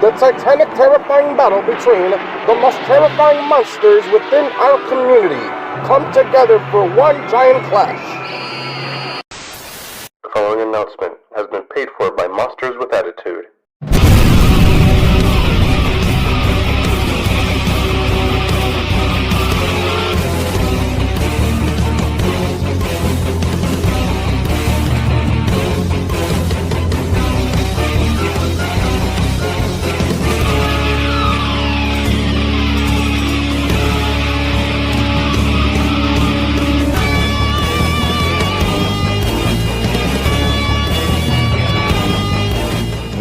the titanic, terrifying battle between the most terrifying monsters within our community come together for one giant clash. The following announcement has been paid for by Monsters with Attitude.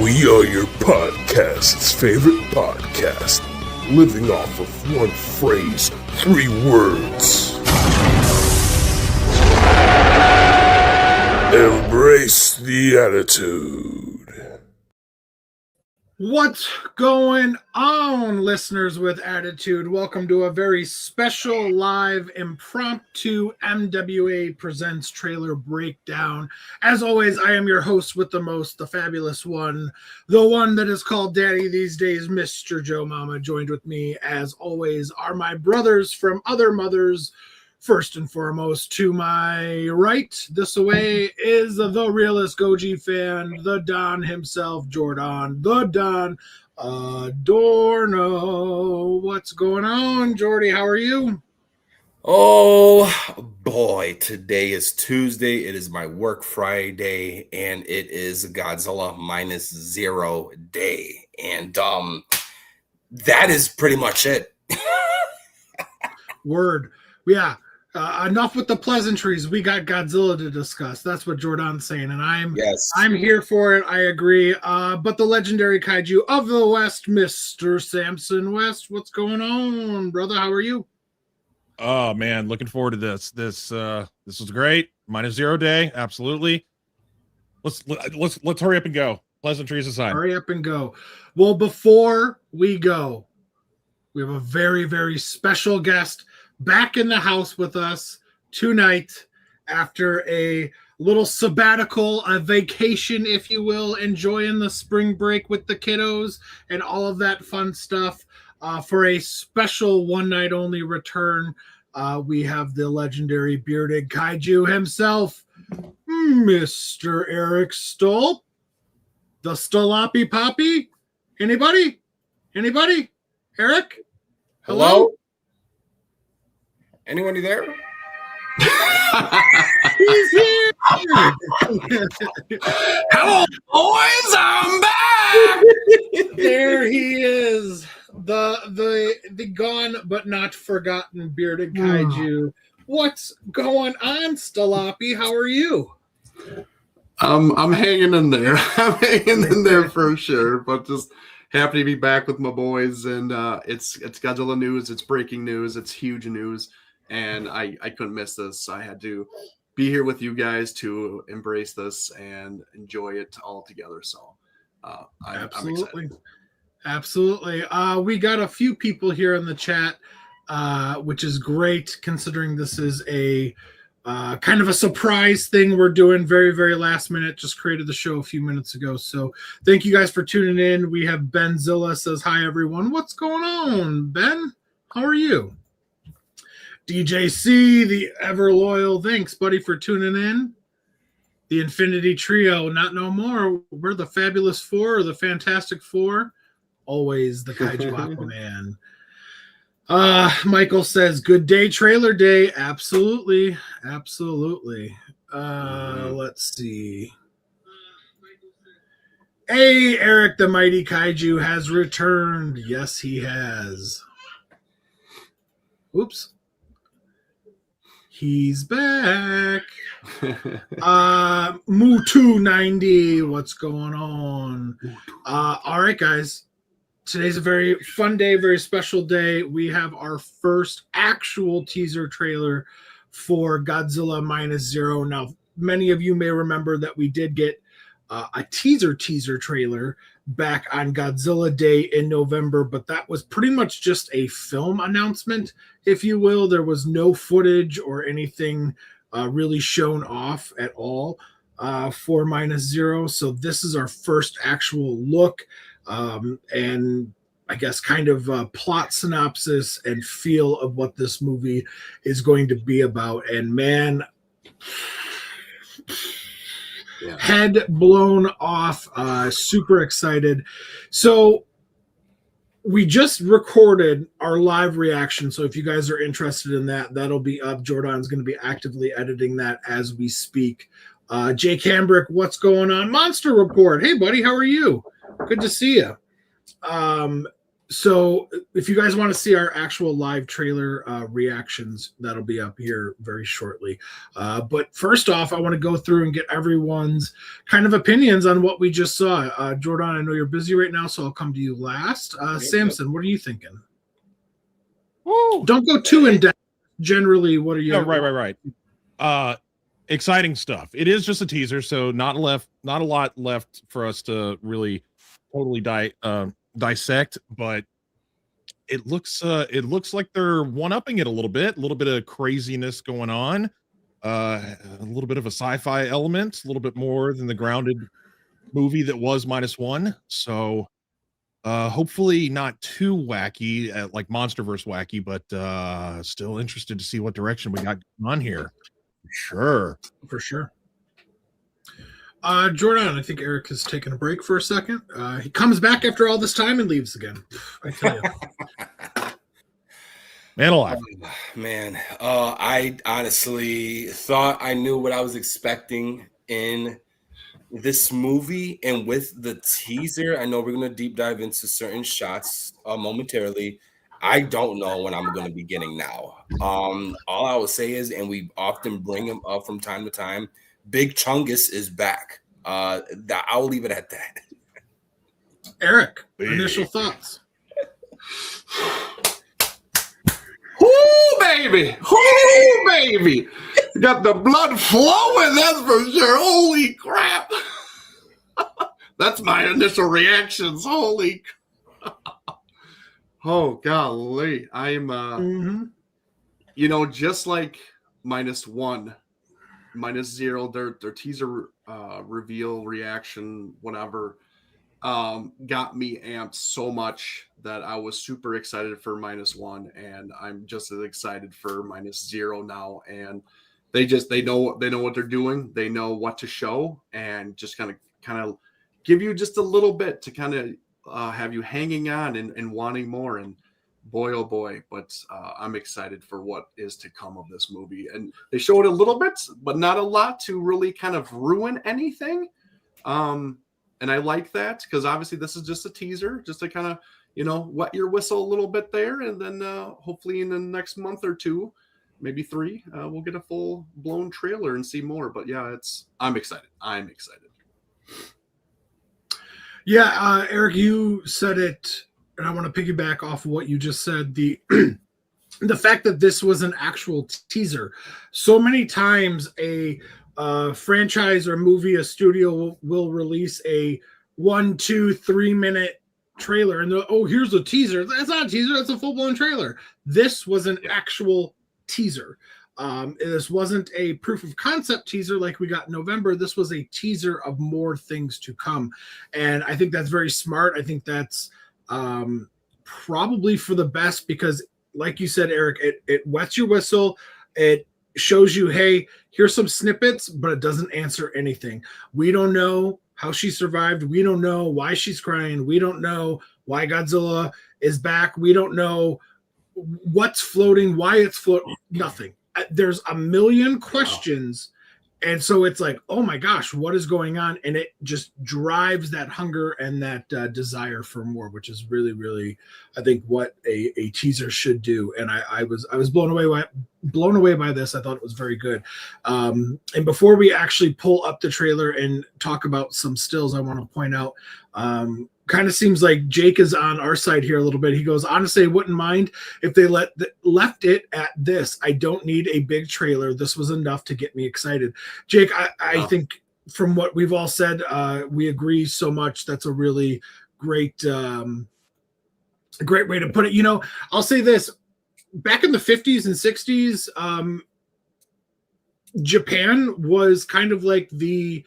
We are your podcast's favorite podcast, living off of one phrase, 3 words. Embrace the attitude. What's going on, listeners with attitude? Welcome to a very special live impromptu MWA Presents trailer breakdown. As always, I am your host with the most, the fabulous one, the one that is called Daddy these days, Mr. Joe Mama. Joined with me, as always, are my brothers from other mothers. First and foremost, to my right, this away, is the realest Goji fan, the Don himself, Jordan, the Don Adorno. What's going on, Jordy? How are you? Oh boy, today is Tuesday. It is my work Friday, and it is Godzilla minus zero day. And that is pretty much it. Word. Yeah. Enough with the pleasantries. We got Godzilla to discuss. That's what Jordan's saying, and I'm here for it. I agree. But the legendary kaiju of the West, Mr. Samson West, what's going on, brother? How are you? Oh man, looking forward to this. This was great. Minus zero day, absolutely. Let's hurry up and go. Pleasantries aside. Hurry up and go. Well, before we go, we have a very, very special guest back in the house with us tonight after a little sabbatical, a vacation, if you will, enjoying the spring break with the kiddos and all of that fun stuff. For a special one-night only return, we have the legendary bearded kaiju himself, Mr. Eric Stolp, the Stolappy Poppy. Anybody? Eric? Hello? Anybody there? He's here. Hello, boys! I'm back. There he is, the gone but not forgotten bearded kaiju. What's going on, Stolappy? How are you? I'm hanging in there. I'm hanging in there for sure, but just happy to be back with my boys. And it's Godzilla news. It's breaking news. It's huge news. And I couldn't miss this. I had to be here with you guys to embrace this and enjoy it all together. So I'm excited. Absolutely. We got a few people here in the chat, which is great considering this is a kind of a surprise thing we're doing very, very last minute. Just created the show a few minutes ago. So thank you guys for tuning in. We have Benzilla says, hi, everyone. What's going on, Ben? How are you? DJC, the ever loyal, thanks, buddy, for tuning in. The Infinity Trio, not no more. We're the Fabulous Four or the Fantastic Four. Always the Kaiju Aquaman. Michael says, good day, trailer day. Absolutely. Let's see. Hey, Eric the Mighty Kaiju has returned. Yes, he has. Oops. He's back. Moo290, what's going on? All right, guys. Today's a very fun day, very special day. We have our first actual teaser trailer for Godzilla minus zero. Now, many of you may remember that we did get a teaser trailer back on Godzilla Day in November, but that was pretty much just a film announcement, if you will. There was no footage or anything really shown off at all for minus zero. So this is our first actual look. and I guess kind of plot synopsis and feel of what this movie is going to be about. And man, head blown off, super excited. So we just recorded our live reaction. So if you guys are interested in that, that'll be up. Jordan's going to be actively editing that as we speak. Jake Hambrick, what's going on? Monster Report. Hey, buddy, how are you? Good to see you. So if you guys want to see our actual live trailer reactions, that'll be up here very shortly. But first off, I want to go through and get everyone's kind of opinions on what we just saw. Jordan, I know you're busy right now, so I'll come to you last. Samson, what are you thinking? Woo. Don't go too in depth. Generally, what are you? No, right. Exciting stuff. It is just a teaser, so not a lot left for us to really totally dissect, but it looks like they're one-upping it a little bit of craziness going on, a little bit of a sci-fi element, a little bit more than the grounded movie that was -1. So hopefully not too wacky, like Monsterverse wacky, but still interested to see what direction we got on here. For sure. Jordan, I think Eric has taken a break for a second. He comes back after all this time and leaves again. I tell you. Man alive. Man, I honestly thought I knew what I was expecting in this movie, and with the teaser, I know we're going to deep dive into certain shots momentarily. I don't know when I'm going to be getting now. All I will say is, and we often bring him up from time to time, Big Chungus is back. I'll leave it at that. Eric, initial thoughts. Whoo, baby! Whoo, baby! Got the blood flowing, that's for sure. Holy crap! That's my initial reactions. Holy oh, golly. I'm, just like -1, -0, their teaser reveal reaction, whatever, got me amped so much that I was super excited for -1, and I'm just as excited for -0 now. And they know what they're doing. They know what to show, and just kind of give you just a little bit to kind of have you hanging on and wanting more. And boy, oh boy, but I'm excited for what is to come of this movie. And they showed a little bit, but not a lot to really kind of ruin anything. And I like that, because obviously this is just a teaser, just to kind of, wet your whistle a little bit there. And then hopefully in the next month or two, maybe 3, we'll get a full blown trailer and see more. But yeah, I'm excited. Yeah, Eric, you said it, and I want to piggyback off of what you just said. The fact that this was an actual teaser. So many times a franchise or movie, a studio will release a 1, 2, 3 minute trailer, and here's a teaser. That's not a teaser, that's a full-blown trailer. This was an actual teaser. This wasn't a proof of concept teaser like we got in November. This was a teaser of more things to come. And I think that's very smart. I think that's probably for the best, because like you said, Eric, it wets your whistle. It shows you, hey, here's some snippets, but it doesn't answer anything. We don't know how she survived. We don't know why she's crying. We don't know why Godzilla is back. We don't know what's floating, why it's floating, nothing. There's a million questions. And so it's like, oh my gosh, what is going on? And it just drives that hunger and that desire for more, which is really, really, I think, what a teaser should do. And I was blown away by this. I thought it was very good. And before we actually pull up the trailer and talk about some stills, I want to point out, kind of seems like Jake is on our side here a little bit. He goes, honestly, I wouldn't mind if they left it at this. I don't need a big trailer. This was enough to get me excited. Jake, I think from what we've all said, we agree so much. That's a really great way to put it. I'll say this. Back in the 50s and 60s, Japan was kind of like the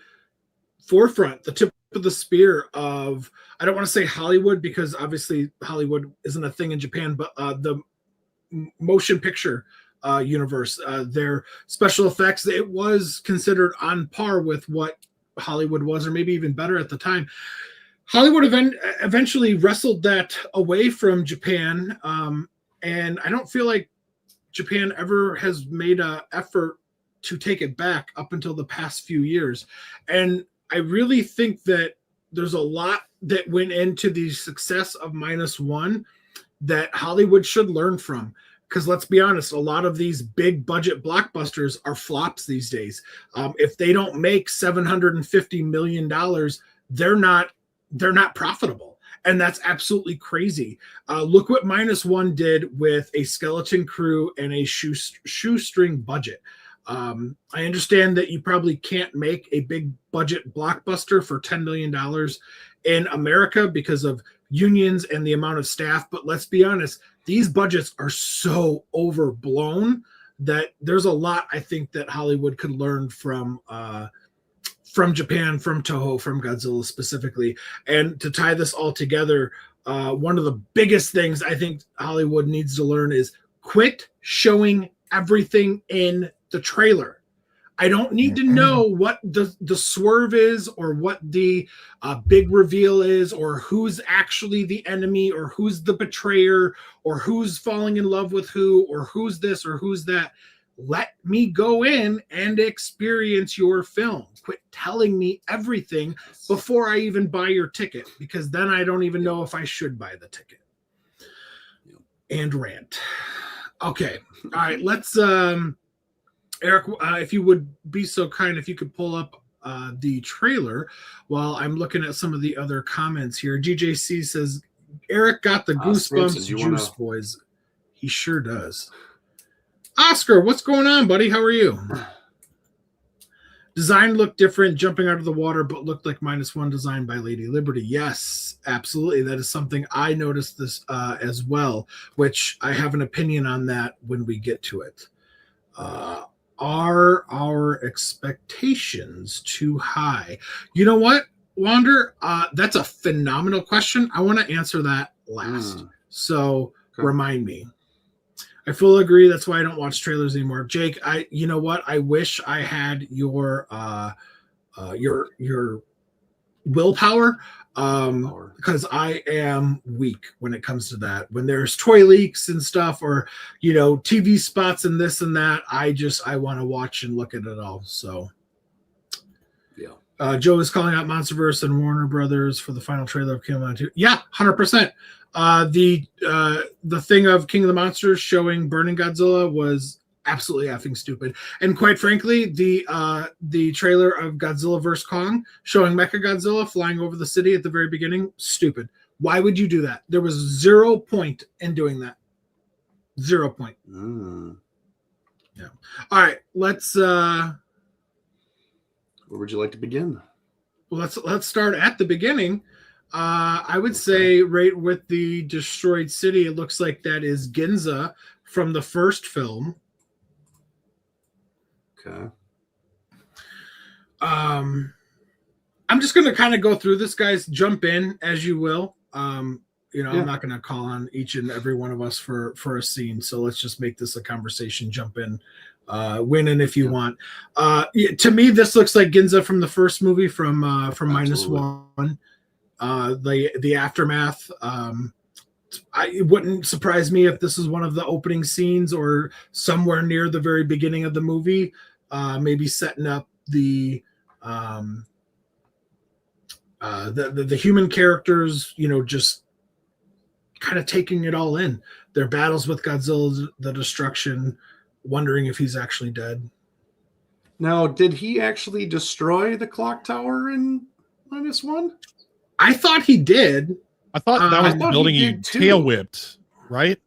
forefront, the tip of the spear of, I don't want to say Hollywood because obviously Hollywood isn't a thing in Japan, but the motion picture universe, their special effects, it was considered on par with what Hollywood was, or maybe even better at the time. Hollywood eventually wrestled that away from Japan, and I don't feel like Japan ever has made an effort to take it back up until the past few years. And I really think that there's a lot that went into the success of -1 that Hollywood should learn from. Because let's be honest, a lot of these big budget blockbusters are flops these days. If they don't make $750 million, they're not profitable. And that's absolutely crazy. Look what -1 did with a skeleton crew and a shoestring budget. I understand that you probably can't make a big budget blockbuster for $10 million in America because of unions and the amount of staff. But let's be honest, these budgets are so overblown that there's a lot, I think, that Hollywood could learn from Japan, from Toho, from Godzilla specifically. And to tie this all together, one of the biggest things I think Hollywood needs to learn is quit showing everything in the trailer. I don't need to know what the swerve is, or what the big reveal is, or who's actually the enemy, or who's the betrayer, or who's falling in love with who, or who's this or who's that. Let me go in and experience your film. Quit telling me everything before I even buy your ticket, because then I don't even know if I should buy the ticket. And rant. Okay. All right. Let's Eric, if you would be so kind, if you could pull up the trailer while I'm looking at some of the other comments here. GJC says, Eric got the goosebumps juice, boys. He sure does. Oscar, what's going on, buddy? How are you? Design looked different, jumping out of the water, but looked like -1 design by Lady Liberty. Yes, absolutely. That is something I noticed this as well, which I have an opinion on that when we get to it. Are our expectations too high? You know what, Wander? That's a phenomenal question. I want to answer that last. So remind me. I fully agree. That's why I don't watch trailers anymore. Jake, you know what? I wish I had your willpower, because I am weak when it comes to that. When there's toy leaks and stuff, or TV spots and this and that, I want to watch and look at it all. So yeah. Joe is calling out Monsterverse and Warner Brothers for the final trailer of King of the Monsters. Yeah, 100%. The thing of King of the Monsters showing Burning Godzilla was absolutely effing stupid. And quite frankly, the trailer of Godzilla vs. Kong showing Mechagodzilla flying over the city at the very beginning, stupid. Why would you do that? There was 0 point in doing that. 0 point. Yeah. All right, let's where would you like to begin? Well, let's start at the beginning. I would say right with the destroyed city, it looks like that is Ginza from the first film. Okay. I'm just going to kind of go through this, guys. Jump in as you will. I'm not going to call on each and every one of us for a scene. So let's just make this a conversation. Jump in, win in if you want. To me, this looks like Ginza from the first movie from -1. The aftermath. It wouldn't surprise me if this is one of the opening scenes or somewhere near the very beginning of the movie, maybe setting up the human characters, just kind of taking it all in. Their battles with Godzilla, the destruction, wondering if he's actually dead. Now, did he actually destroy the clock tower in -1? I thought he did. I thought that was the building he tail whipped, right?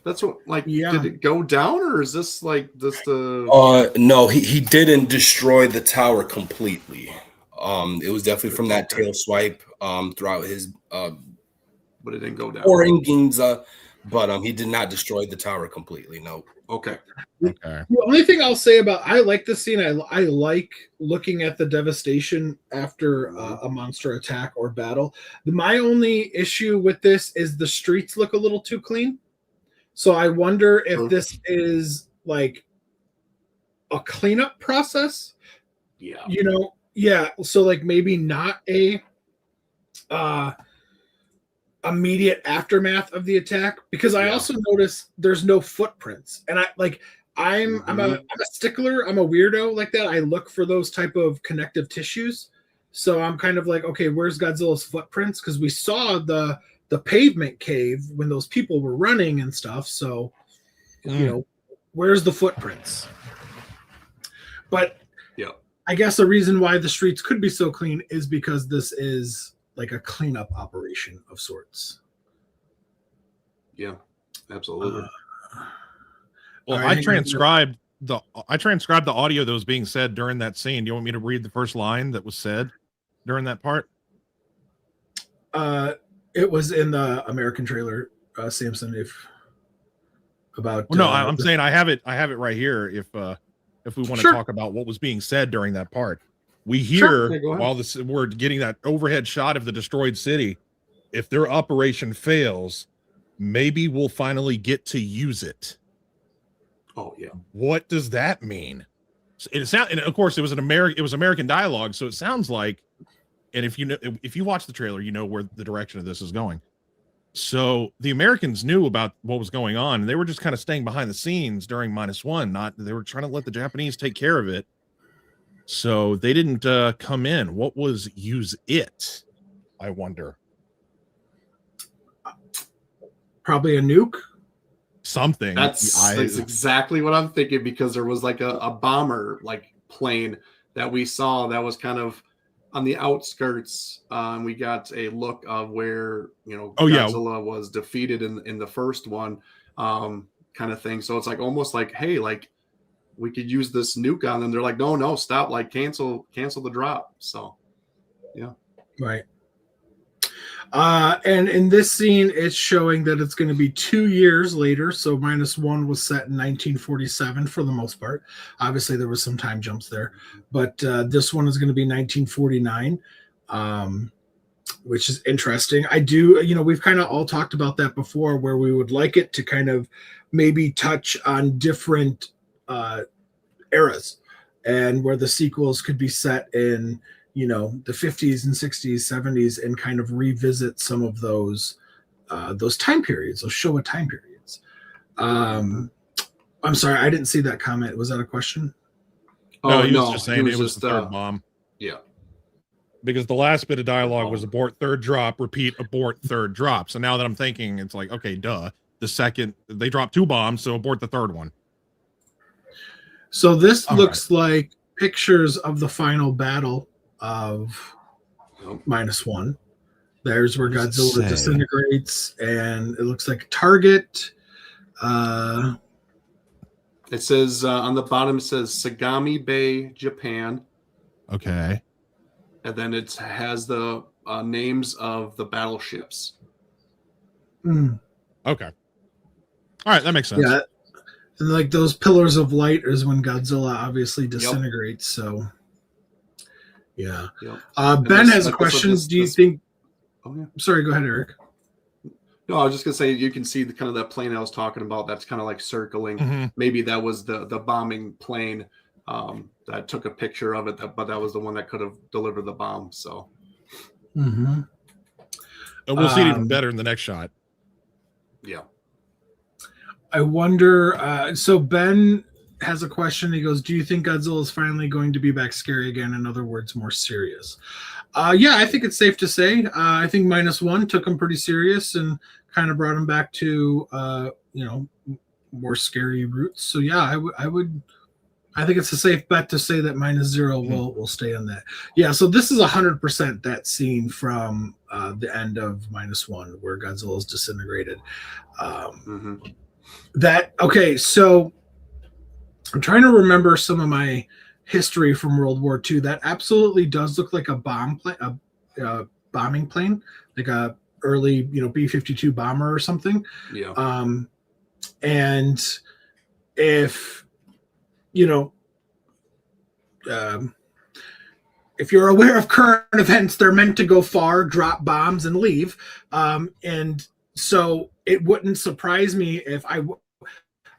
That's what, did it go down, or is this No, he didn't destroy the tower completely. It was definitely from that tail swipe throughout his but it didn't go down. or in Ginza, but he did not destroy the tower completely. No. Okay. Okay. The only thing I'll say about I like this scene. I like looking at the devastation after a monster attack or battle. My only issue with this is the streets look a little too clean. So I wonder if this is like a cleanup process. Yeah. You know, yeah. So like maybe not a immediate aftermath of the attack, because I also notice there's no footprints, and I'm a stickler. I'm a weirdo like that. I look for those type of connective tissues. So I'm kind of like, okay, where's Godzilla's footprints? Because we saw the pavement cave when those people were running and stuff. So you know, where's the footprints? But I guess the reason why the streets could be so clean is because this is like a cleanup operation of sorts. Yeah, absolutely. Well, I transcribed the audio that was being said during that scene. Do you want me to read the first line that was said during that part? It was in the American trailer, Samson. I'm saying I have it while if we want to talk about what was being said during that part. We hear while we're getting that overhead shot of the destroyed city, if their operation fails, maybe we'll finally get to use it. Oh yeah. What does that mean? And of course it was American dialogue, so it sounds like, and if you watch the trailer, you know where the direction of this is going. So the Americans knew about what was going on, and they were just kind of staying behind the scenes during -1. They were trying to let the Japanese take care of it. So they didn't come in. What was use it? I wonder. Probably a nuke. Something. That's exactly what I'm thinking, because there was like a bomber like plane that we saw that was kind of on the outskirts. We got a look of where Godzilla was defeated in the first one, kind of thing. So it's like almost like, hey, like we could use this nuke on them. They're like, no, stop, like cancel the drop. So yeah. Right. And in this scene, it's showing that it's going to be 2 years later. So -1 was set in 1947 for the most part. Obviously, there was some time jumps there, but this one is going to be 1949, which is interesting. We've kind of all talked about that before, where we would like it to kind of maybe touch on different eras, and where the sequels could be set in the 50s and 60s, 70s, and kind of revisit some of those time periods, those Showa time periods. I'm sorry, I didn't see that comment. Was that a question? No, he was just saying it was the third bomb. Yeah. Because the last bit of dialogue was abort third drop, repeat abort third drop. So now that I'm thinking, it's like, okay, duh. The second, they dropped 2 bombs, so abort the third one. So this looks like pictures of the final battle of -1. There's where Godzilla disintegrates, and it looks like a target. It says on the bottom, it says Sagami Bay, Japan. Okay. And then it has the names of the battleships. Mm. Okay. All right, that makes sense. Yeah. And like those pillars of light is when Godzilla obviously disintegrates. So, yeah. Yep. Ben has a question. Do you think? Oh, yeah. Sorry, go ahead, Eric. No, I was just gonna say, you can see the kind of that plane I was talking about. That's kind of like circling. Mm-hmm. Maybe that was the bombing plane that took a picture of it. But that was the one that could have delivered the bomb. So, mm-hmm. We'll see it even better in the next shot. Yeah. I wonder. So Ben has a question. He goes, "Do you think Godzilla is finally going to be back scary again? In other words, more serious?" Yeah, I think it's safe to say. I think -1 took him pretty serious and kind of brought him back to more scary roots. So yeah, I think it's a safe bet to say that -0 will stay on that. Yeah, so this is 100% that scene from the end of -1 where Godzilla is disintegrated. So I'm trying to remember some of my history from World War II. That absolutely does look like a bombing plane, like a early, B-52 bomber or something. Yeah. And if if you're aware of current events, they're meant to go far, drop bombs, and leave. And so it wouldn't surprise me if I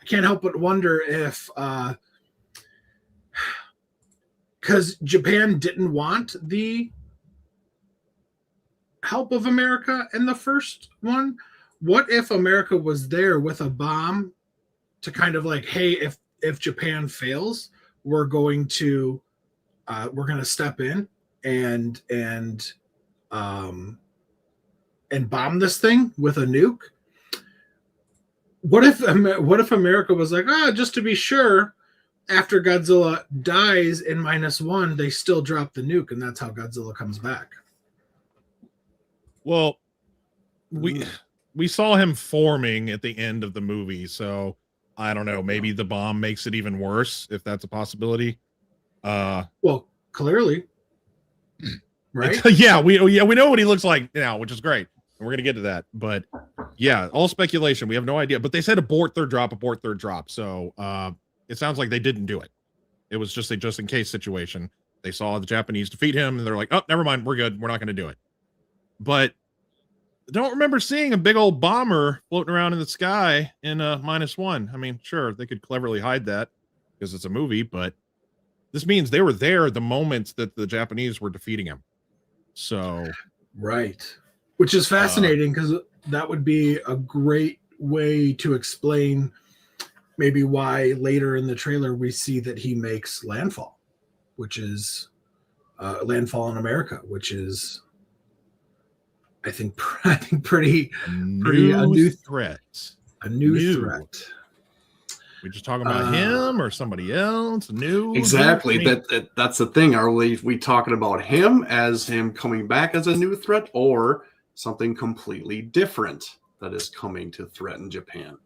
can't help but wonder if, because Japan didn't want the help of America in the first one, what if America was there with a bomb to kind of like, hey, if Japan fails, we're going to step in and bomb this thing with a nuke. What if America was like, just to be sure, after Godzilla dies in -1, they still drop the nuke, and that's how Godzilla comes back. Well, we saw him forming at the end of the movie, so I don't know. Maybe the bomb makes it even worse, if that's a possibility. Well, clearly, right? Yeah, we know what he looks like now, which is great. And we're gonna get to that, but yeah, all speculation. We have no idea. But they said abort third drop. So it sounds like they didn't do it. It was just a just in case situation. They saw the Japanese defeat him, and they're like, "Oh, never mind, we're good. We're not going to do it." But I don't remember seeing a big old bomber floating around in the sky in -1. I mean, sure, they could cleverly hide that because it's a movie, but this means they were there the moment that the Japanese were defeating him. So, right. Which is fascinating because that would be a great way to explain maybe why later in the trailer we see that he makes landfall, which is landfall in America, which is I think pretty a new threat. A new threat. We just talking about him or somebody else? New? Exactly. That's the thing. Are we talking about him as him coming back as a new threat, or something completely different that is coming to threaten Japan?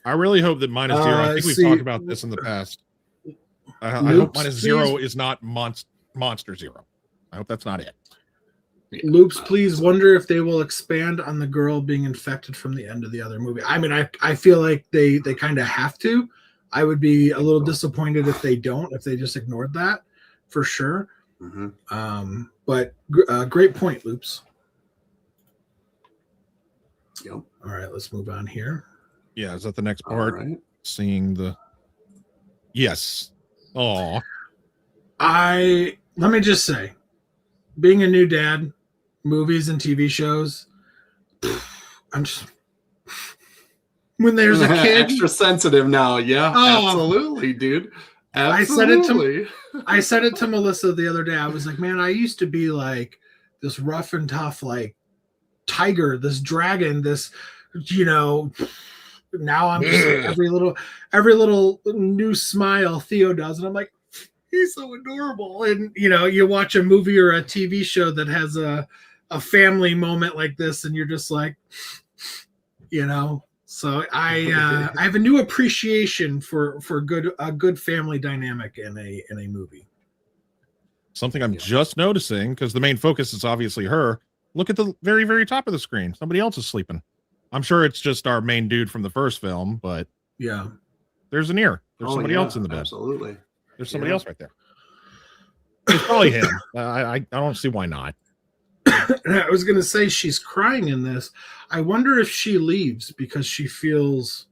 I really hope that -0. I think we've talked about this in the past. I hope -0 is not Monster Zero. I hope that's not it. Loops, please wonder if they will expand on the girl being infected from the end of the other movie. I mean, I feel like they kind of have to. I would be a little disappointed if they don't, if they just ignored that, for sure. Mm-hmm. But great point, Loops. Yep. All right, let's move on here. Yeah, is that the next part? Right. Seeing the yes. Oh, let me just say, being a new dad, movies and TV shows, I'm just when there's a kid extra sensitive now. Yeah, absolutely, dude. Absolutely. I said it to Melissa the other day. I was like, man, I used to be like this rough and tough, like tiger, this dragon, this, now I'm just like every little new smile Theo does, and I'm like, he's so adorable. And you watch a movie or a TV show that has a family moment like this, and you're just like, So I have a new appreciation for a good family dynamic in a movie. Something I'm just noticing, because the main focus is obviously her. Look at the very, very top of the screen. Somebody else is sleeping. I'm sure it's just our main dude from the first film, but yeah, there's an ear. There's somebody else in the bed. Absolutely. There's somebody else right there. It's probably him. I don't see why not. I was going to say she's crying in this. I wonder if she leaves because she feels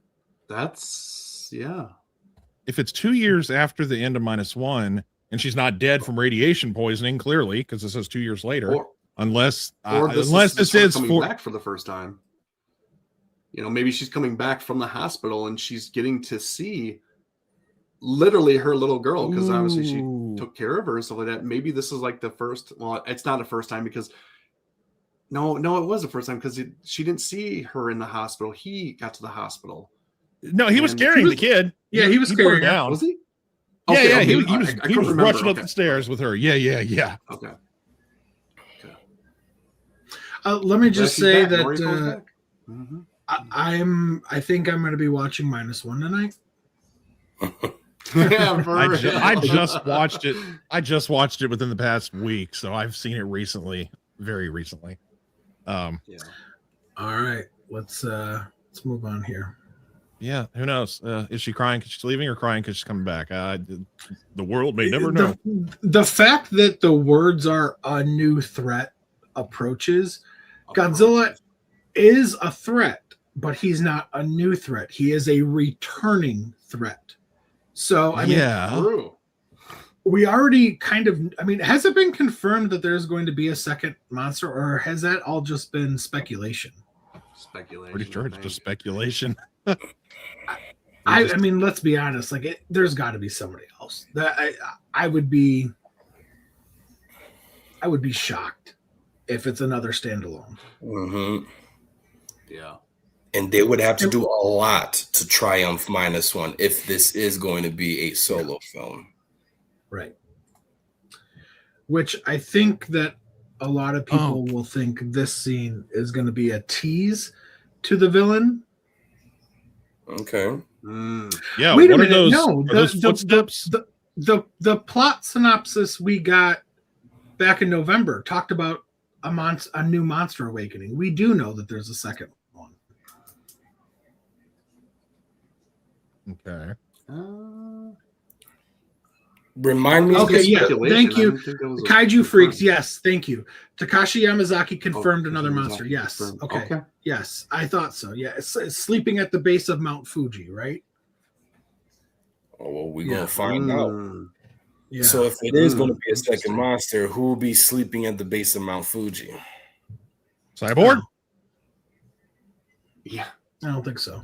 If it's 2 years after the end of -1 and she's not dead from radiation poisoning, clearly, because this is 2 years later, unless this is coming back for the first time. Maybe she's coming back from the hospital and she's getting to see literally her little girl, because obviously she took care of her and stuff like that. Maybe this is like the first. Well, it's not the first time, because no, it was the first time, because she didn't see her in the hospital. He got to the hospital. No, he was carrying the kid. Yeah, he was carrying her down. Was he? Yeah, Okay, he was rushing up the stairs with her. Yeah. Okay. Let me just say that mm-hmm. I think I'm going to be watching -1 tonight. Yeah, for I real. just watched it. I just watched it within the past week, so I've seen it recently, very recently. Yeah. All right, let's move on here. Yeah, who knows? Is she crying because she's leaving, or crying because she's coming back? The world may never know. The fact that the words are "a new threat approaches," Godzilla is a threat, but he's not a new threat. He is a returning threat. So I mean, True. we already kind of. I mean, has it been confirmed that there's going to be a second monster, or has that all just been speculation? Speculation. Pretty sure it's just speculation. I mean, let's be honest. Like, there's got to be somebody else. That I would be shocked if it's another standalone. Mm-hmm. Yeah. And they would have to do a lot to triumph -1 if this is going to be a solo film. Right. Which I think that a lot of people will think this scene is going to be a tease to the villain. Okay. Yeah. Wait a what minute. are those? No, are those footsteps? The plot synopsis we got back in November talked about a new monster awakening. We do know that there's a second one. Okay. Remind me. Okay, yeah. speculation. Thank I you. didn't think that was a Kaiju confirmed. Freaks, yes, thank you. Takashi Yamazaki confirmed another Yamazaki monster. Yes. confirmed. Okay. Yes, I thought so. Yeah, it's sleeping at the base of Mount Fuji, right? Oh, well, we're Yeah. going to find out. Yeah. So if it is going to be a second monster, who will be sleeping at the base of Mount Fuji? Cyborg? Yeah. I don't think so.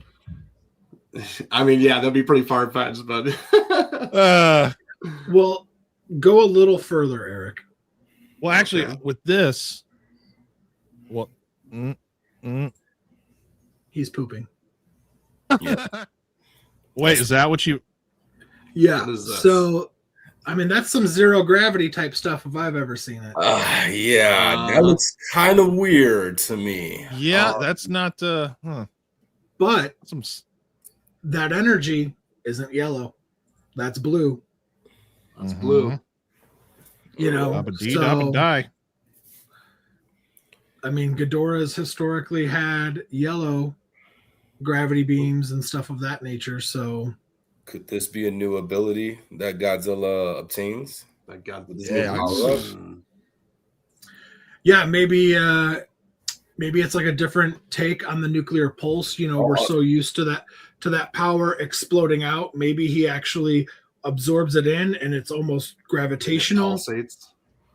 I mean, yeah, that'd be pretty far fetched, but Well, go a little further, Eric. Well, actually, Okay. with this, well, He's pooping. wait, is that what you? Yeah. What is this? So, I mean, that's some zero gravity type stuff if I've ever seen it. Yeah, that looks kind of weird to me. Yeah, that's not. But Some. that energy isn't yellow. That's blue. that's blue. You know, Abba-dee, so abba-die. I mean, Ghidorah's historically had yellow gravity beams and stuff of that nature. So Could this be a new ability that Godzilla obtains? That got Yeah, yeah, maybe it's like a different take on the nuclear pulse. You know, we're so used to that power exploding out. Maybe he actually absorbs it in, and it's almost gravitational. Pulsates.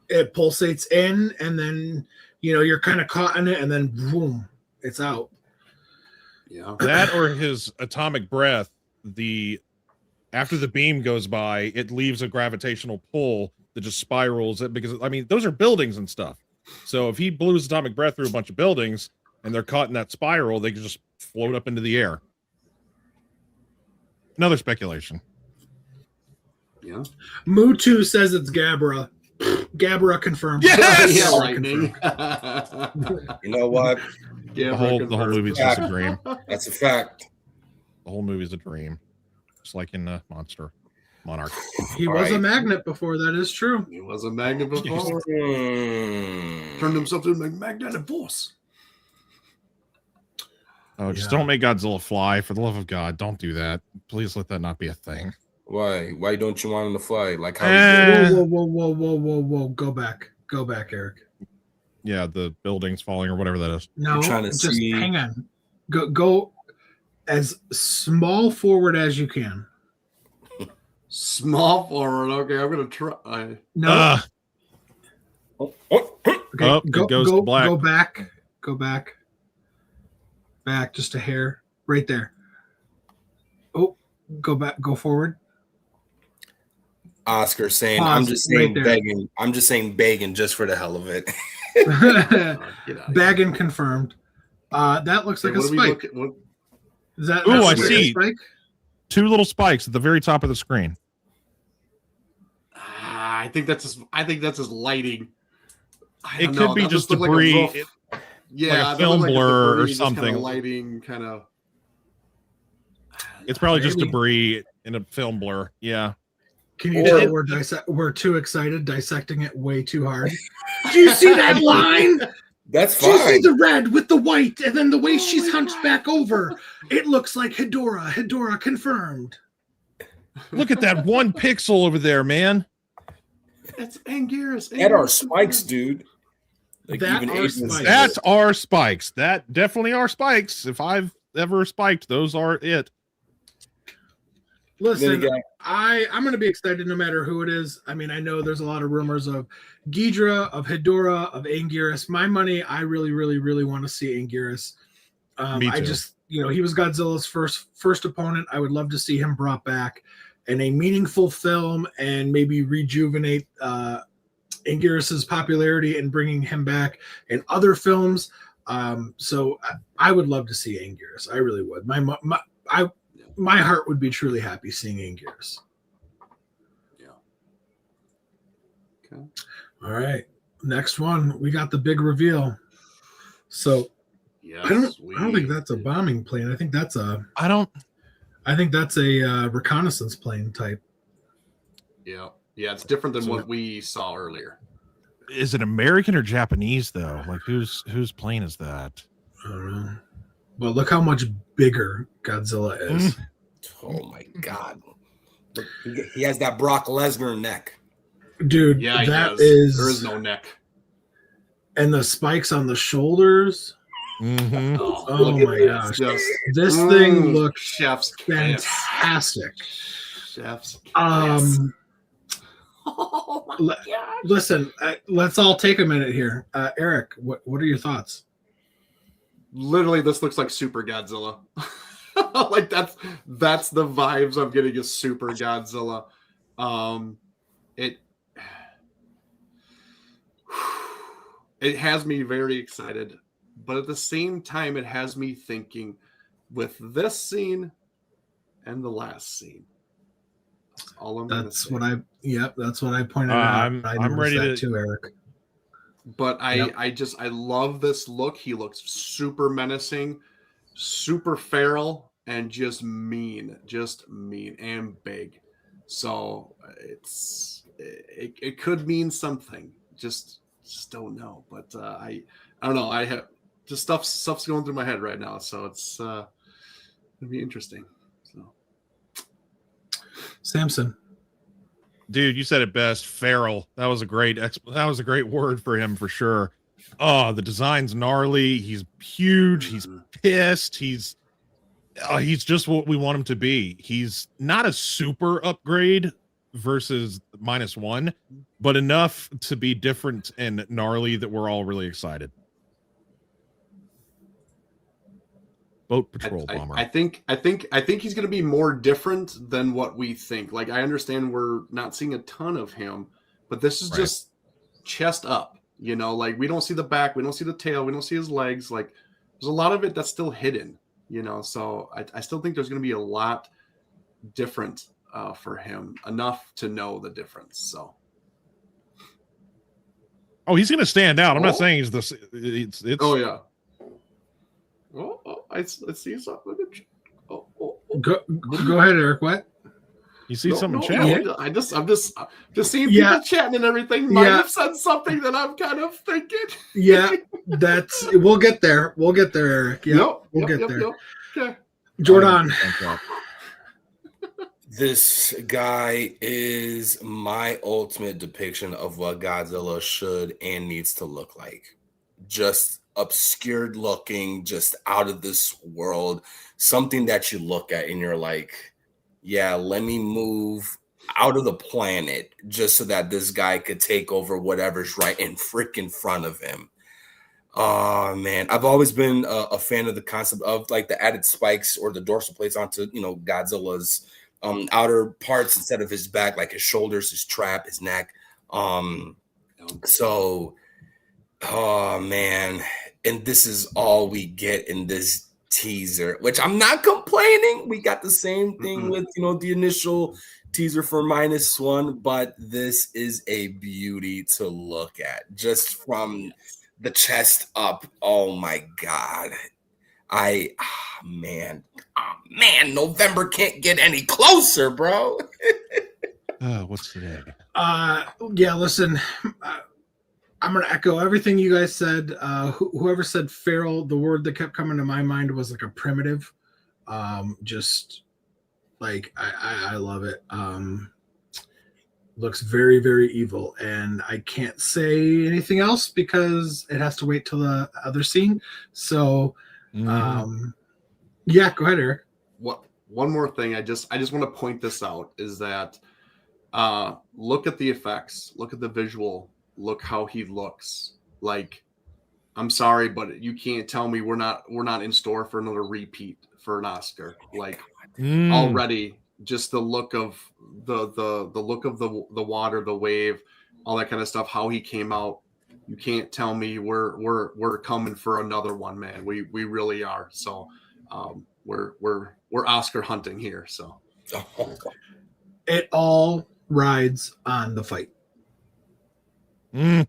It pulsates in, and then you're kind of caught in it, and then boom, it's out. Yeah. That or his atomic breath. After the beam goes by, it leaves a gravitational pull that just spirals it, because I mean those are buildings and stuff. So if he blew his atomic breath through a bunch of buildings and they're caught in that spiral, they can just float up into the air. Another speculation. Yeah. Mutu says it's Gabra. Gabra confirmed. Yes! Yeah, Gabra lightning. confirmed. You know what? Yeah, The whole movie's just a dream. That's a fact. The whole movie's a dream. Just like in Monarch. He was a magnet before. That is true. He was a magnet before. Hmm. Turned himself into a magnetic force. Oh, just Yeah. don't make Godzilla fly. For the love of God, don't do that. Please let that not be a thing. Why? Why don't you want him to fly? Like how? Whoa. Go back, Eric. Yeah, the buildings falling or whatever that is. No, trying to just see- hang on. Go as small forward as you can. Small forward. Okay, I'm gonna try. No. Oh, Okay, Oh, it goes to black. Go back. Back just a hair. Right there. Oh, go back. Go forward. Oscar saying, Pause, I'm just saying right there. begging. I'm just saying begging just for the hell of it. Get out. Baggin confirmed. That looks like a What are we spike. looking- what- Is that? Ooh, that's I like a see. Spike? Two little spikes at the very top of the screen. I think that's his lighting. I It don't could know, be that just looked like a debris. rough- yeah, like a that looked film like blur or debris, just something. Kind of lighting, kind of. It's probably just Maybe. debris in a film blur. Yeah. Can you tell we're too excited, dissecting it way too hard? Do you see that line? That's Do you see fine. the red with the white, and then the way she's hunched back over? It looks like Hedora. Hedora confirmed. Look at that one pixel over there, man. It's Anguirus. That are spikes, dude. Like That even are Asians- spikes. That's our spikes. That definitely are spikes. If I've ever spiked, those are it. Listen, Then again- I'm going to be excited no matter who it is. I mean, I know there's a lot of rumors of Ghidra, of Hedora, of Anguirus. My money, I really, really, really want to see Anguirus. Me I too. just, he was Godzilla's first opponent. I would love to see him brought back in a meaningful film and maybe rejuvenate Anguirus's popularity and bringing him back in other films. So I would love to see Anguirus. I really would. My heart would be truly happy seeing Anguirus. Yeah. Okay. All right. Next one, we got the big reveal. So Yes, I don't think that's a bombing plane. I think that's a reconnaissance plane type. Yeah. Yeah, it's different than what we saw earlier. Is it American or Japanese though? Like whose plane is that? I don't know. But look how much bigger Godzilla is. Oh my god. Look, he has that Brock Lesnar neck. Dude, Yeah, that there is no neck. And the spikes on the shoulders. Mm-hmm. Oh look at my this. gosh. Just, This thing looks chef's fantastic. Chef's kiss. Oh my God. Listen, let's all take a minute here. Eric, what are your thoughts? Literally, this looks like Super Godzilla. Like that's the vibes I'm getting is Super Godzilla. It has me very excited, but at the same time, it has me thinking with this scene and the last scene. That's all I'm gonna say. That's what I pointed out. I'm ready to too, Eric. But I love this look. He looks super menacing, super feral, and just mean and big. So it could mean something. Just don't know. But I don't know. I have just stuff's going through my head right now. So it's gonna be interesting. So Samson. Dude, you said it best. Feral. That was a great word for him for sure. Oh, the design's gnarly. He's huge. He's pissed. He's just what we want him to be. He's not a super upgrade versus -1, but enough to be different and gnarly that we're all really excited. Boat patrol bomber. I think he's going to be more different than what we think. Like I understand we're not seeing a ton of him, but this is just chest up. Like we don't see the back, we don't see the tail, we don't see his legs. Like there's a lot of it that's still hidden. So I still think there's going to be a lot different for him, enough to know the difference. So. Oh, he's going to stand out. I'm not saying he's this. It's. Oh yeah. Oh, I see something. Go ahead, Eric. What? You see something no, chat? no, I'm just seeing people chatting and everything. Might have said something that I'm kind of thinking. Yeah, we'll get there. We'll get there, Eric. Yeah, we'll get there. Okay. Jordan. This guy is my ultimate depiction of what Godzilla should and needs to look like. Just obscured looking, just out of this world, something that you look at and you're like, yeah, let me move out of the planet just so that this guy could take over whatever's right in freaking front of him. Oh man, I've always been a fan of the concept of like the added spikes or the dorsal plates onto Godzilla's outer parts instead of his back, like his shoulders, his trap, his neck. Oh man, and this is all we get in this teaser, which I'm not complaining. We got the same thing with the initial teaser for -1, but this is a beauty to look at just from the chest up. Oh my god, Man, November can't get any closer, bro. What's today? Yeah, listen, I'm going to echo everything you guys said. Whoever said feral, the word that kept coming to my mind was like a primitive. Just like, I love it. Looks very, very evil. And I can't say anything else because it has to wait till the other scene. So, yeah, go ahead, Eric. One more thing. I just want to point this out is that look at the effects, look at the visual, look how he looks. Like, I'm sorry, but you can't tell me we're not in store for another repeat for an Oscar. Like already, just the look of the look of the water, the wave, all that kind of stuff. How he came out, you can't tell me we're coming for another one, man. We really are. So we're Oscar hunting here. So it all rides on the fight. It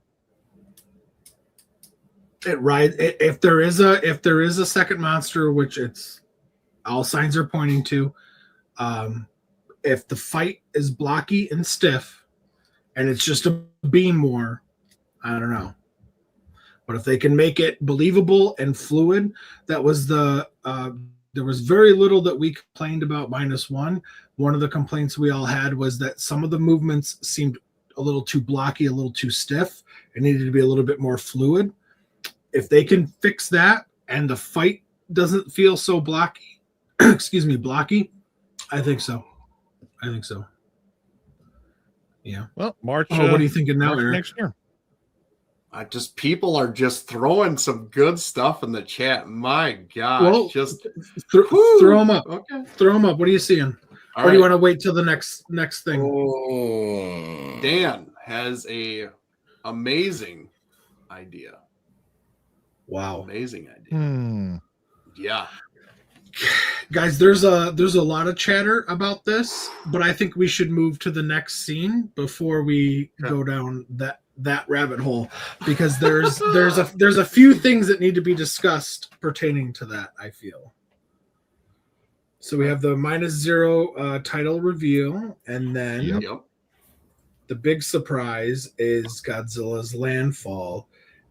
rides. If there is a second monster, which it's all signs are pointing to, if the fight is blocky and stiff, and it's just a beam war, I don't know. But if they can make it believable and fluid, that was there was very little that we complained about -1. One of the complaints we all had was that some of the movements seemed a little too blocky, a little too stiff. It needed to be a little bit more fluid. If they can fix that and the fight doesn't feel so blocky, blocky, I think so. Yeah. Well, March. What are you thinking now, March Eric? next year? People are just throwing some good stuff in the chat. My gosh, Well, just throw them up. Okay. Throw them up. What are you seeing? Or do you want to wait till the next thing? Oh. Dan has a amazing idea. Wow. Amazing idea. Yeah. Guys, there's a lot of chatter about this, but I think we should move to the next scene before we go down that rabbit hole, because there's a few things that need to be discussed pertaining to that, I feel. So we have the -0 title reveal, and then the big surprise is Godzilla's landfall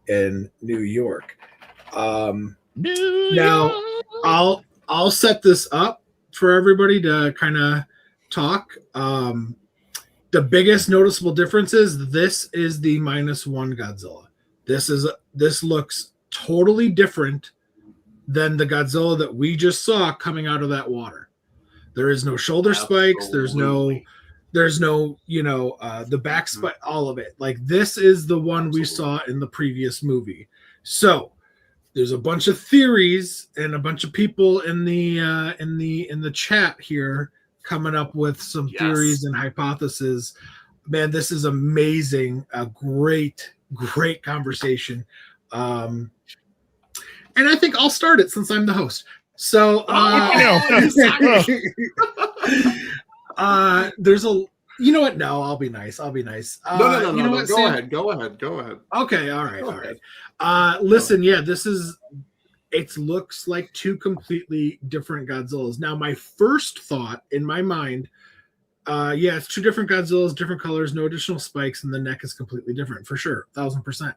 in New York. Now I'll set this up for everybody to kind of talk. The biggest noticeable difference is this is the -1 Godzilla. This looks totally different than the Godzilla that we just saw coming out of that water. There is no shoulder spikes. There's no the back spike, all of it. Like, this is the one we saw in the previous movie. So there's a bunch of theories and a bunch of people in the chat here coming up with some theories and hypotheses. Man, this is amazing. A great conversation. And I think I'll start it since I'm the host. So there's a, you know what? No, I'll be nice. No. You know what, Go ahead. Okay. All right. Listen, it looks like two completely different Godzillas. Now, my first thought in my mind, it's two different Godzillas, different colors, no additional spikes, and the neck is completely different, for sure, 1000%.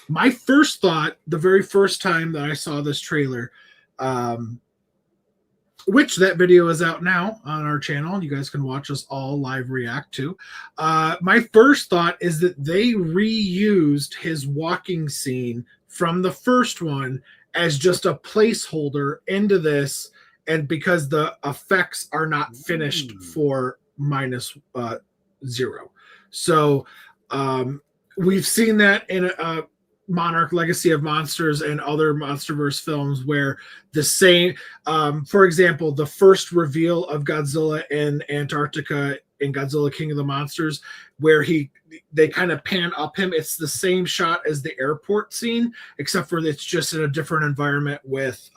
My first thought, the very first time that I saw this trailer, which that video is out now on our channel, you guys can watch us all live react to. My first thought is that they reused his walking scene from the first one as just a placeholder into this, and because the effects are not finished for -0. So we've seen that in Monarch Legacy of Monsters and other MonsterVerse films where the same, for example, the first reveal of Godzilla in Antarctica in Godzilla King of the Monsters, where they kind of pan up him. It's the same shot as the airport scene, except for it's just in a different environment with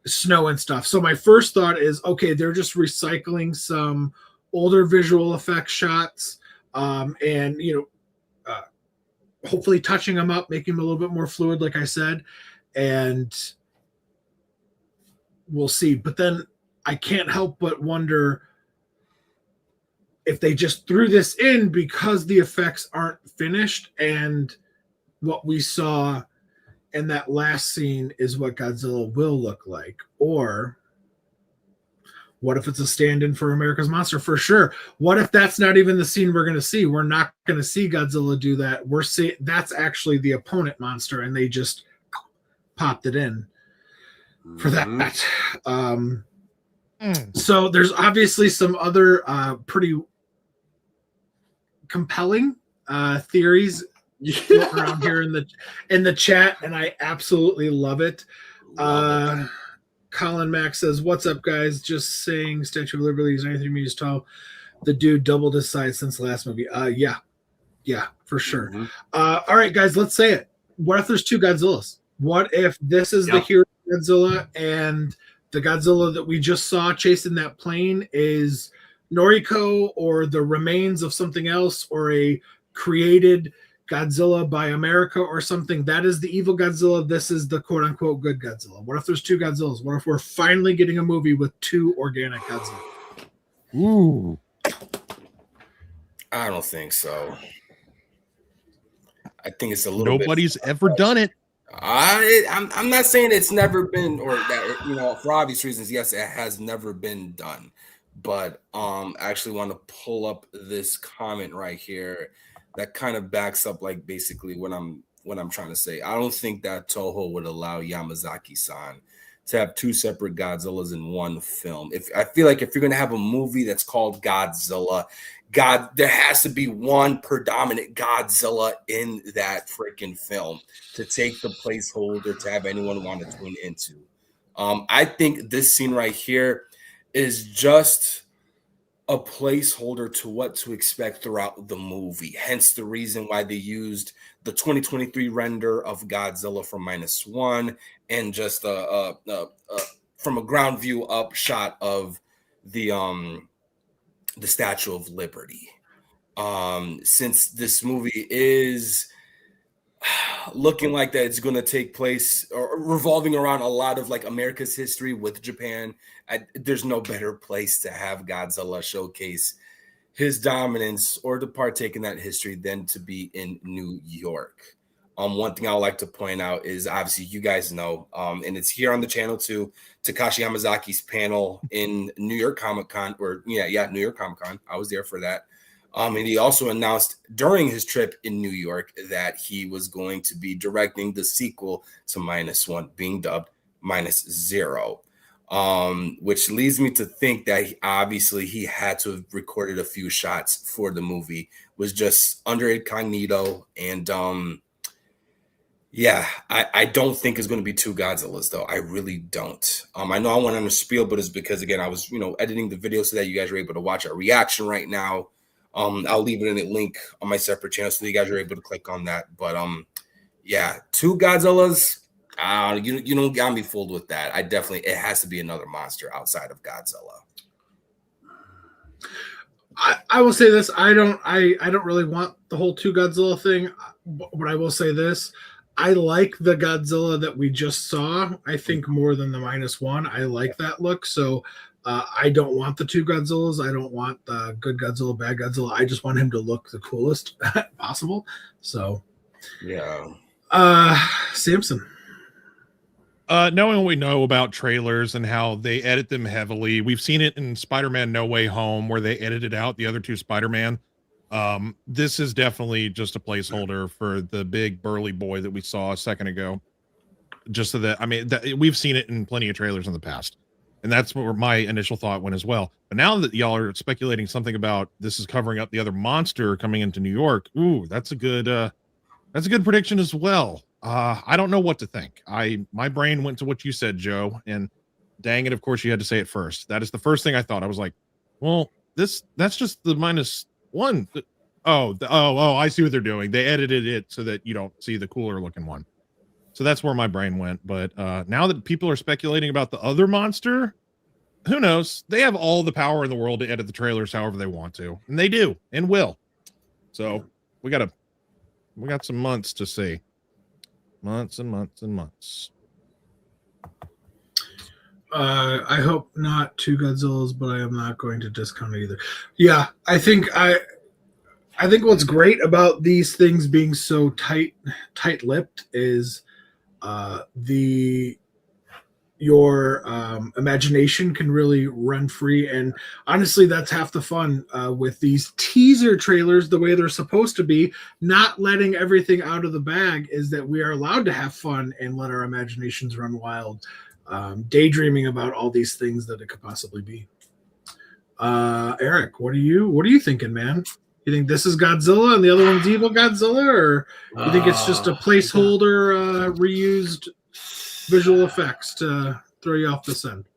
snow and stuff. So my first thought is, okay, they're just recycling some older visual effects shots, and hopefully touching them up, making them a little bit more fluid, like I said, and we'll see. But then I can't help but wonder if they just threw this in because the effects aren't finished and what we saw in that last scene is what Godzilla will look like. Or what if it's a stand-in for America's Monster? For sure. What if that's not even the scene we're going to see? We're not going to see Godzilla do that. We're seeing that's actually the opponent monster, and they just popped it in for that. So there's obviously some other pretty compelling theories around here in the chat, and I absolutely love it. Colin Mack says, "What's up, guys? Just saying, Statue of Liberty is anything me as tall. The dude doubled his size since the last movie. Yeah, for sure. All right, guys, let's say it. What if there's two Godzillas? What if this is the hero Godzilla and the Godzilla that we just saw chasing that plane is Noriko or the remains of something else or a created Godzilla by America or something? That is the evil Godzilla. This is the quote unquote good Godzilla. What if there's two Godzillas? What if we're finally getting a movie with two organic Godzilla?" Ooh. I don't think so. I think it's a little Nobody's ever done it. I'm not saying it's never been, or that, you know, for obvious reasons, yes, it has never been done. But I actually want to pull up this comment right here that kind of backs up like basically what I'm trying to say. I don't think that Toho would allow Yamazaki-san to have two separate Godzillas in one film. I feel like if you're gonna have a movie that's called Godzilla, there has to be one predominant Godzilla in that freaking film to take the placeholder to have anyone want to tune into. I think this scene right here is just a placeholder to what to expect throughout the movie. Hence the reason why they used the 2023 render of Godzilla from -1 and just from a ground view up shot of the Statue of Liberty. Since this movie is looking like that it's going to take place or revolving around a lot of like America's history with Japan, there's no better place to have Godzilla showcase his dominance or to partake in that history than to be in New York. One thing I would like to point out is obviously you guys know, and it's here on the channel too, Takashi Yamazaki's panel in New York Comic Con, or New York Comic Con. I was there for that. And he also announced during his trip in New York that he was going to be directing the sequel to -1, being dubbed -0, which leads me to think that he had to have recorded a few shots for the movie, was just under incognito. And I don't think it's going to be two Godzillas, though. I really don't. I know I went on a spiel, but it's because, again, I was, editing the video so that you guys are able to watch our reaction right now. I'll leave it in a link on my separate channel so you guys are able to click on that. But two Godzillas, you don't got me fooled with that. It has to be another monster outside of Godzilla. I will say this: I don't really want the whole two Godzilla thing, but I will say this: I like the Godzilla that we just saw. I think more than the -1. I like that look. So I don't want the two Godzillas. I don't want the good Godzilla, bad Godzilla. I just want him to look the coolest possible. So Samson. Knowing what we know about trailers and how they edit them heavily, we've seen it in Spider-Man No Way Home where they edited out the other two Spider-Man. This is definitely just a placeholder for the big burly boy that we saw a second ago. Just so that, we've seen it in plenty of trailers in the past. And that's where my initial thought went as well. But now that y'all are speculating something about this is covering up the other monster coming into New York, ooh, that's a good prediction as well. I don't know what to think. My brain went to what you said, Joe, and dang it, of course you had to say it first. That is the first thing I thought. I was like, well, that's just the -1. Oh, I see what they're doing. They edited it so that you don't see the cooler looking one. So that's where my brain went. But now that people are speculating about the other monster, who knows? They have all the power in the world to edit the trailers however they want to, and they do and will. So we got some months to see. Months and months and months. I hope not two Godzillas, but I am not going to discount it either. Yeah, I think what's great about these things being so tight-lipped is your imagination can really run free, and honestly that's half the fun with these teaser trailers, the way they're supposed to be, not letting everything out of the bag, is that we are allowed to have fun and let our imaginations run wild, daydreaming about all these things that it could possibly be. Eric, what are you thinking, man? You think this is Godzilla and the other one's evil Godzilla, or you think it's just a placeholder reused visual effects to throw you off the scent?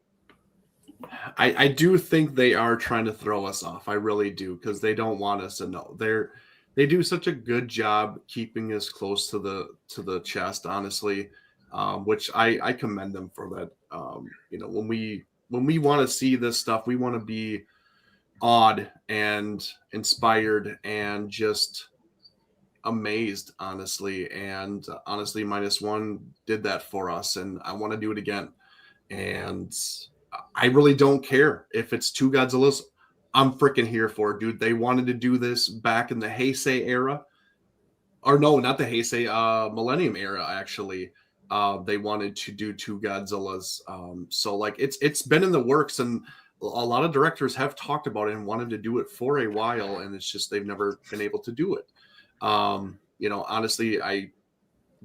I do think they are trying to throw us off. I really do, because they don't want us to know. They do such a good job keeping us close to the chest, honestly, which I commend them for that. When we want to see this stuff, we want to be awed and inspired and just amazed, honestly. And honestly, -1 did that for us, and I want to do it again. And I really don't care if it's two Godzillas. I'm freaking here for it, dude. They wanted to do this back in the Heisei era, or no, not the Heisei, Millennium era, actually. They wanted to do two Godzillas. So like it's been in the works, and a lot of directors have talked about it and wanted to do it for a while, and it's just they've never been able to do it. Honestly, I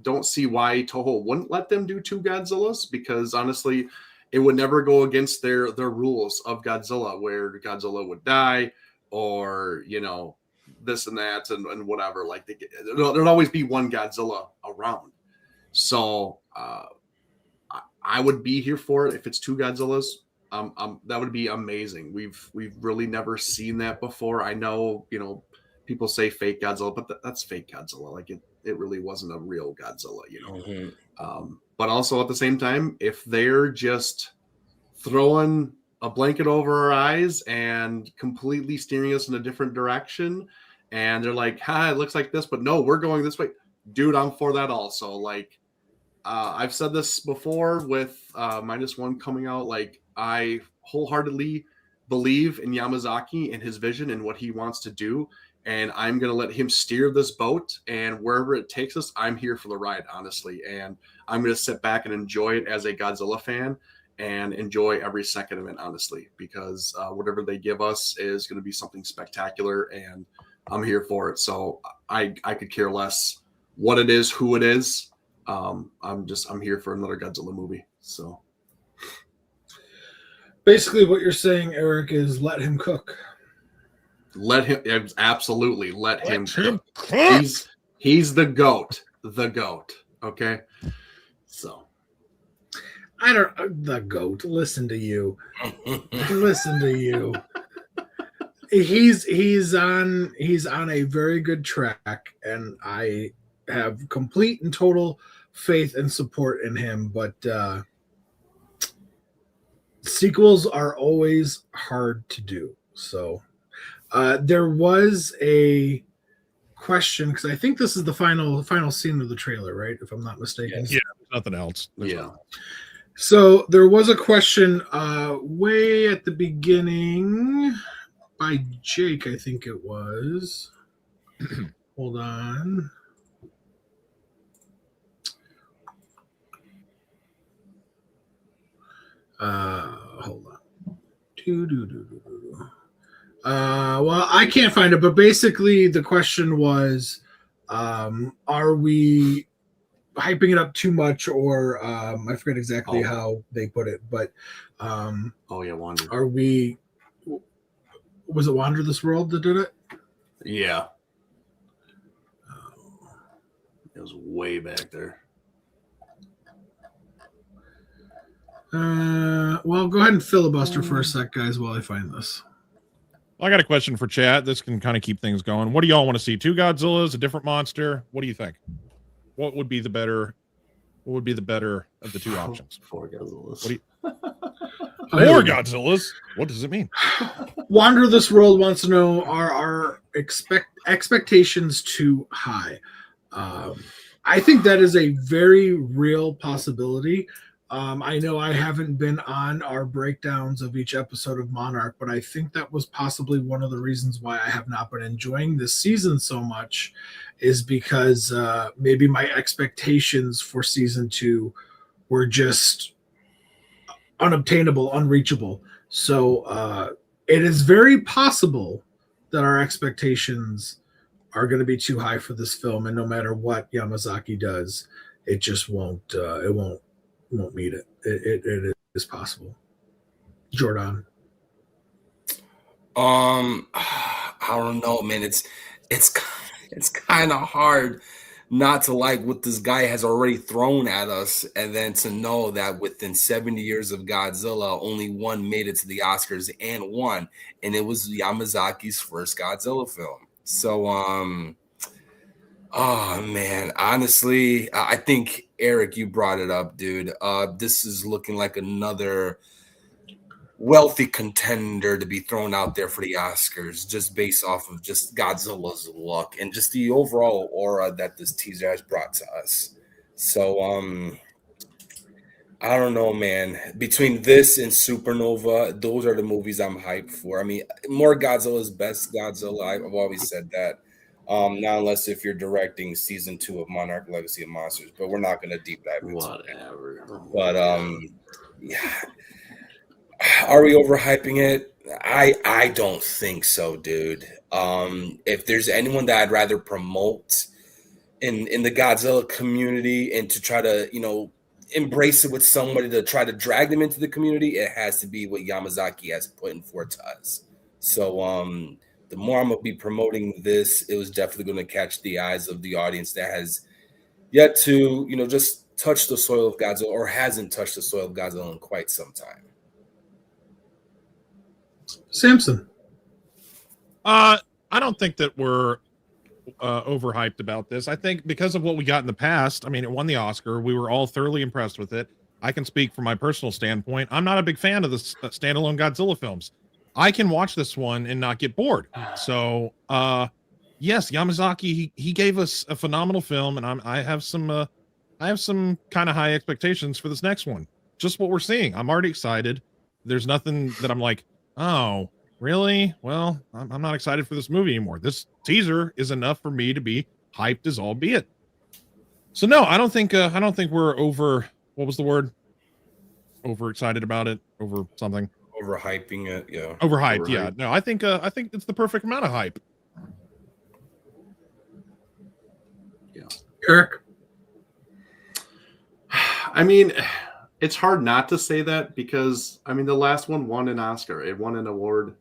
don't see why Toho wouldn't let them do two Godzillas, because honestly, it would never go against their rules of Godzilla, where Godzilla would die, or this and that and whatever. Like there'd always be one Godzilla around. So I would be here for it if it's two Godzillas. That would be amazing. We've really never seen that before. I know, people say fake Godzilla, but that's fake Godzilla. Like it really wasn't a real Godzilla, Mm-hmm. But also at the same time, if they're just throwing a blanket over our eyes and completely steering us in a different direction, and they're like, it looks like this, but no, we're going this way. Dude, I'm for that also. Like, I've said this before with -1 coming out. Like, I wholeheartedly believe in Yamazaki and his vision and what he wants to do. And I'm going to let him steer this boat, and wherever it takes us, I'm here for the ride, honestly. And I'm going to sit back and enjoy it as a Godzilla fan and enjoy every second of it, honestly, because whatever they give us is going to be something spectacular, and I'm here for it. So I could care less what it is, who it is. I'm here for another Godzilla movie. So basically what you're saying, Eric, is let him cook. Let him, absolutely let him cook. cook. He's the goat. Okay, so the goat. Listen to you. He's on a very good track, and I have complete and total faith and support in him. But sequels are always hard to do. So there was a question, because I think this is the final scene of the trailer, right? If I'm not mistaken. Yeah, nothing else. yeah. So there was a question way at the beginning by Jake, I think it was. Hold on. Hold on. Well, I can't find it, but basically the question was, are we hyping it up too much, or I forget exactly how they put it, but Wander. are we? Was it Wander This World that did it? Yeah. It was way back there. Well, go ahead and filibuster for a sec, guys, while I find this. I got a question for chat. This can kind of keep things going. What do y'all want to see? Two Godzillas, a different monster? What do you think? What would be the better? What would be the better of the two options? Four Godzillas. What do you? Four Godzillas? What does it mean? Wander This World wants to know, are our expectations too high? I think that is a very real possibility. I know I haven't been on our breakdowns of each episode of Monarch, but I think that was possibly one of the reasons why I have not been enjoying this season so much, is because maybe my expectations for season 2 were just unobtainable, unreachable. So it is very possible that our expectations are going to be too high for this film, and no matter what Yamazaki does, it just won't. It won't meet it. It is possible. Jordan. I don't know, man. It's kind of hard not to like what this guy has already thrown at us, and then to know that within 70 years of Godzilla, only one made it to the Oscars and won, and it was Yamazaki's first Godzilla film. So, oh man, honestly, I think Eric, you brought it up, dude. This is looking like another wealthy contender to be thrown out there for the Oscars, just based off of just Godzilla's look and just the overall aura that this teaser has brought to us. So I don't know, man. Between this and Supernova, those are the movies I'm hyped for. I mean, more Godzilla is best Godzilla. I've always said that. Not unless if you're directing season 2 of Monarch Legacy of Monsters, but we're not gonna deep dive into Whatever. that. But yeah. Are we overhyping it? I don't think so, dude. If there's anyone that I'd rather promote in the Godzilla community and to try to, embrace it with somebody to try to drag them into the community, it has to be what Yamazaki has put in for to us. So the more I'm gonna be promoting this, it was definitely gonna catch the eyes of the audience that has yet to, just touch the soil of Godzilla or hasn't touched the soil of Godzilla in quite some time. Samson. I don't think that we're overhyped about this. I think because of what we got in the past, I mean, it won the Oscar. We were all thoroughly impressed with it. I can speak from my personal standpoint. I'm not a big fan of the standalone Godzilla films. I can watch this one and not get bored. So, yes, Yamazaki, he gave us a phenomenal film, and I have some kind of high expectations for this next one. Just what we're seeing. I'm already excited. There's nothing that I'm like, oh, really? Well, I'm not excited for this movie anymore. This teaser is enough for me to be hyped as all be it. So no, I don't think we're over. What was the word? Overexcited about it? Over something? Overhyping it, yeah. Overhyped, yeah. No, I think it's the perfect amount of hype. Yeah. Eric. I mean, it's hard not to say that because the last one won an Oscar. It won an award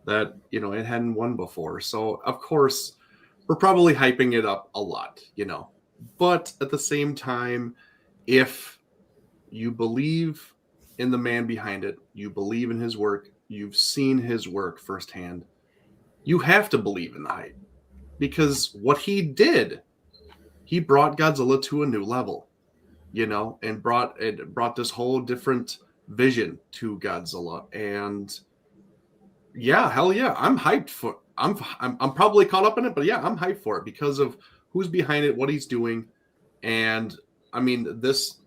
that it hadn't won before. So of course we're probably hyping it up a lot, But at the same time, if you believe in the man behind it, you believe in his work, you've seen his work firsthand, you have to believe in the hype. Because what he did, he brought Godzilla to a new level. And brought this whole different vision to Godzilla. And yeah, hell yeah, I'm hyped for. I'm probably caught up in it, but yeah, I'm hyped for it because of who's behind it, what he's doing, and this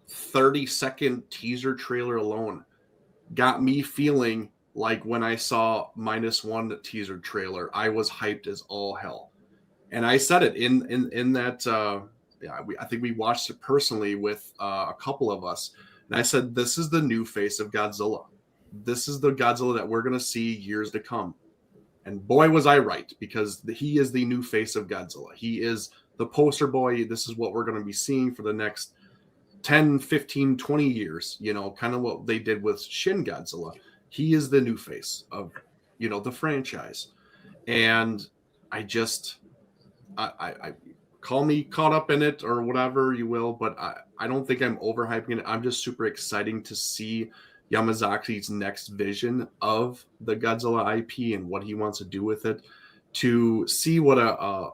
30-second teaser trailer alone got me feeling like when I saw -1 teaser trailer, I was hyped as all hell, and I said it in that. I think we watched it personally with a couple of us. And I said, this is the new face of Godzilla. This is the Godzilla that we're going to see years to come. And boy, was I right, because he is the new face of Godzilla. He is the poster boy. This is what we're going to be seeing for the next 10, 15, 20 years, kind of what they did with Shin Godzilla. He is the new face of, the franchise. And I call me caught up in it or whatever you will, but I don't think I'm overhyping it. I'm just super excited to see Yamazaki's next vision of the Godzilla IP and what he wants to do with it, to see what a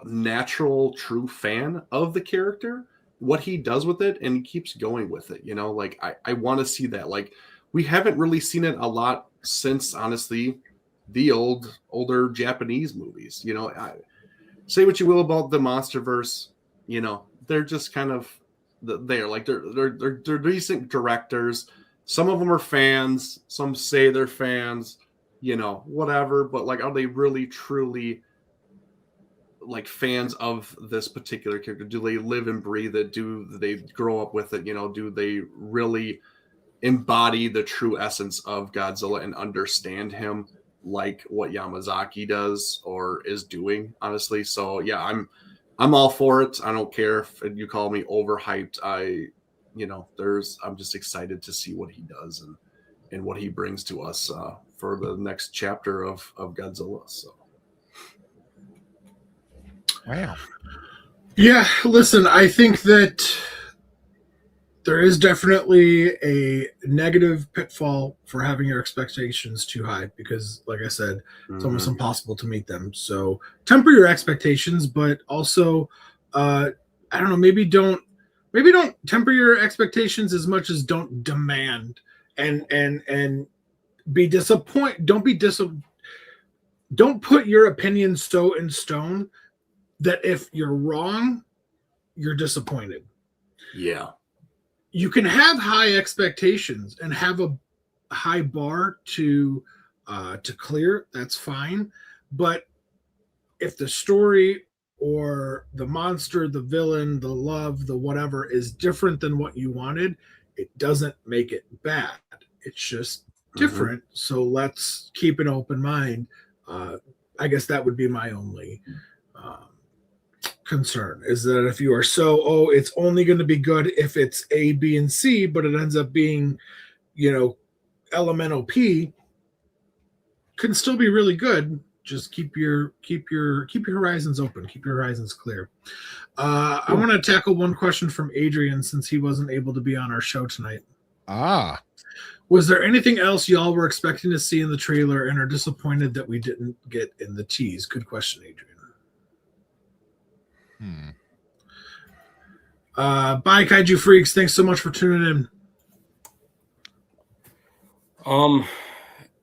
natural, true fan of the character, what he does with it, and he keeps going with it. I want to see that. Like, we haven't really seen it a lot since, honestly, the older Japanese movies. Say what you will about the MonsterVerse, they're just kind of there. Like they're decent directors. Some of them are fans. Some say they're fans. You know, whatever. But like, are they really truly like fans of this particular character? Do they live and breathe it? Do they grow up with it? You know, do they really embody the true essence of Godzilla and understand him like what Yamazaki does or is doing, honestly? So yeah, I'm all for it. I don't care if you call me overhyped. I'm just excited to see what he does and what he brings to us for the next chapter of Godzilla. So Wow. Yeah, listen, I think that there is definitely a negative pitfall for having your expectations too high because, like I said, it's almost impossible to meet them. So temper your expectations, but also, I don't know, maybe don't temper your expectations as much as don't demand and be disappointed. Don't put your opinion so in stone that if you're wrong, you're disappointed. yeah. You can have high expectations and have a high bar to clear. That's fine. But if the story or the monster, the villain, the love, the whatever is different than what you wanted, it doesn't make it bad. It's just different. So let's keep an open mind. I guess that would be my only concern, is that if you are it's only going to be good if it's A, B, and C, but it ends up being, elemental P, can still be really good. Just keep your horizons open, keep your horizons clear. I want to tackle one question from Adrian since he wasn't able to be on our show tonight. Was there anything else y'all were expecting to see in the trailer and are disappointed that we didn't get in the tease? Good question, Adrian. Bye, Kaiju Freaks. Thanks so much for tuning in.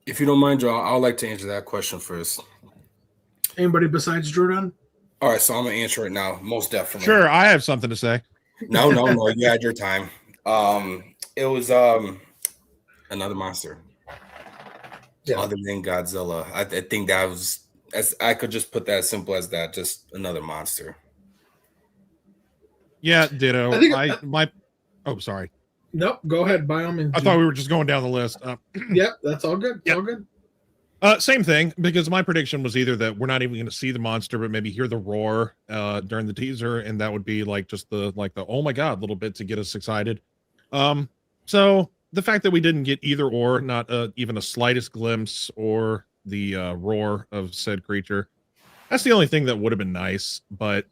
If you don't mind, Joe, I'd like to answer that question first. Anybody besides Jordan? All right, so I'm gonna answer it now. Most definitely. Sure, I have something to say. No. You had your time. It was another monster. Yeah. Other than Godzilla, I think that was. I could just put that as simple as that. Just another monster. Yeah, ditto. Sorry. Nope, go ahead. By all means. I thought we were just going down the list. Yep, that's all good. Yep. All good. Same thing, because my prediction was either that we're not even going to see the monster, but maybe hear the roar during the teaser, and that would be like just the oh my god little bit to get us excited. So the fact that we didn't get either or, not even a slightest glimpse or the roar of said creature, that's the only thing that would have been nice. But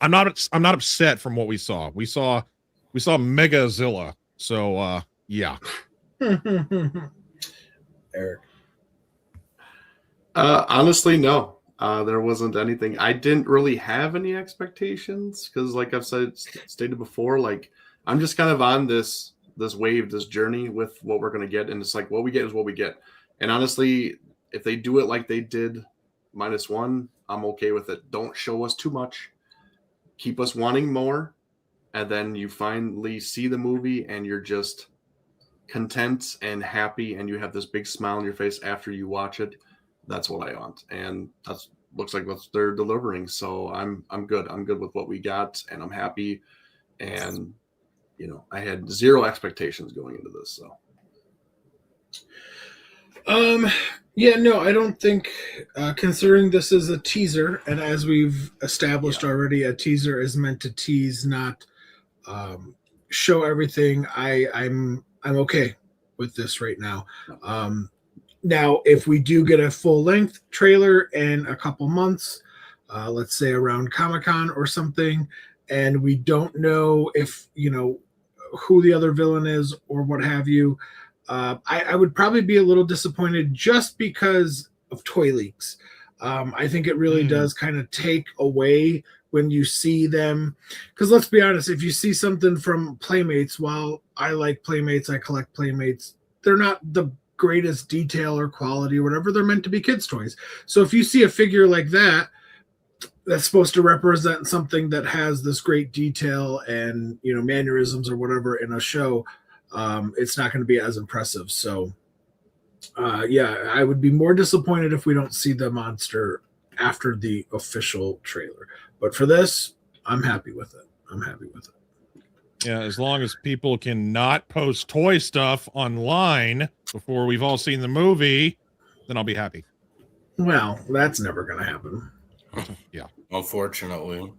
I'm not upset from what we saw. We saw Megazilla. So yeah. Eric. Honestly, no. There wasn't anything. I didn't really have any expectations because, like I've stated before, like I'm just kind of on this wave, this journey with what we're gonna get, and it's like what we get is what we get. And honestly, if they do it like they did -1, I'm okay with it. Don't show us too much. Keep us wanting more, and then you finally see the movie and you're just content and happy, and you have this big smile on your face after you watch it. That's what I want, and that's looks like what they're delivering. So I'm good. I'm good with what we got, and I'm happy. And I had zero expectations going into this. So, yeah, no, I don't think, considering this is a teaser, and as we've established already, a teaser is meant to tease, not show everything. I'm okay with this right now. Now, if we do get a full-length trailer in a couple months, let's say around Comic-Con or something, and we don't know if, who the other villain is or what have you, I would probably be a little disappointed just because of toy leaks. I think it really does kind of take away when you see them. Because let's be honest, if you see something from Playmates, while I like Playmates, I collect Playmates, they're not the greatest detail or quality or whatever. They're meant to be kids' toys. So if you see a figure like that, that's supposed to represent something that has this great detail and, you know, mannerisms or whatever in a show, it's not going to be as impressive. So, yeah, I would be more disappointed if we don't see the monster after the official trailer. But for this, I'm happy with it. I'm happy with it. Yeah, as long as people can not post toy stuff online before we've all seen the movie, then I'll be happy. Well, that's never going to happen. Yeah. Unfortunately.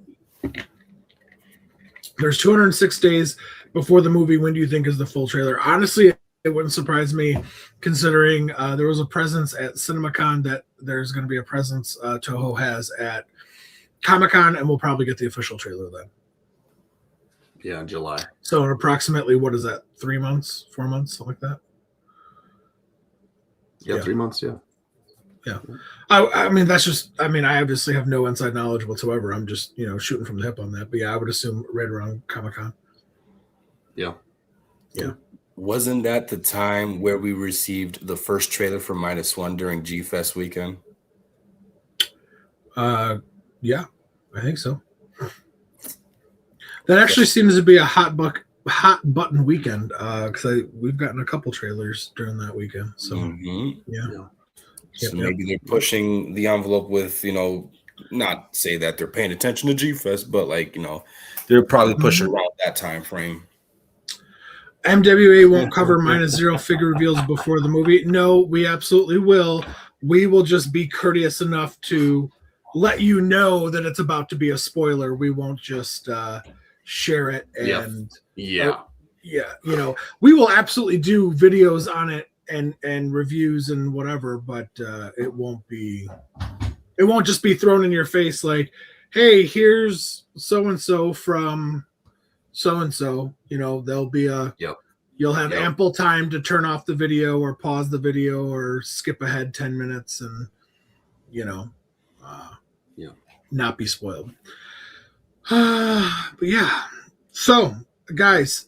There's 206 days before the movie. When do you think is the full trailer? Honestly, it wouldn't surprise me, considering there was a presence at CinemaCon, that there's going to be a presence Toho has at Comic-Con, and we'll probably get the official trailer then. Yeah, in July. So in approximately, what is that, 3 months, 4 months, something like that? Yeah, 3 months, yeah. Yeah. I mean, that's just, I mean, I obviously have no inside knowledge whatsoever. I'm just, you know, shooting from the hip on that. But yeah, I would assume right around Comic-Con. Yeah. Yeah. Wasn't that the time where we received the first trailer for -1 during G-Fest weekend? Yeah, I think so. That actually seems to be a hot button weekend, because we've gotten a couple trailers during that weekend. So yeah. So maybe they're pushing the envelope with, you know, not say that they're paying attention to G-Fest, but like, you know, they're probably pushing around that time frame. MWA won't cover -0 figure reveals before the movie. No, we absolutely will. We will just be courteous enough to let you know that it's about to be a spoiler. We won't just share it and yeah, you know, we will absolutely do videos on it and reviews and whatever, but it won't just be thrown in your face like, hey, here's so and so from so and so. You know, there'll be you'll have ample time to turn off the video or pause the video or skip ahead 10 minutes and, you know, not be spoiled. But yeah, so guys,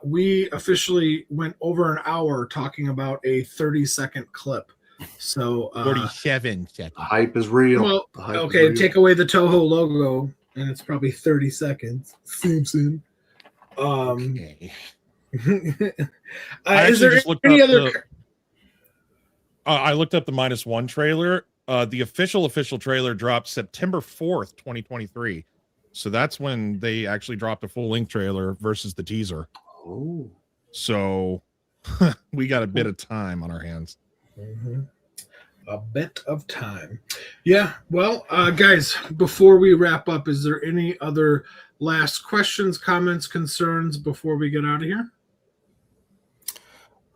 we officially went over an hour talking about a 30-second clip. So 47 seconds. the hype is real. Well, The hype okay, is real. take away the Toho logo, and it's probably 30 seconds. Simpson. Okay. Is there any other? I looked up the -1 trailer. The official trailer dropped September 4th, 2023. So that's when they actually dropped a full-length trailer versus the teaser. Oh. So we got a bit of time on our hands. Mm-hmm. A bit of time. Yeah. Well, guys, before we wrap up, is there any other last questions, comments, concerns before we get out of here?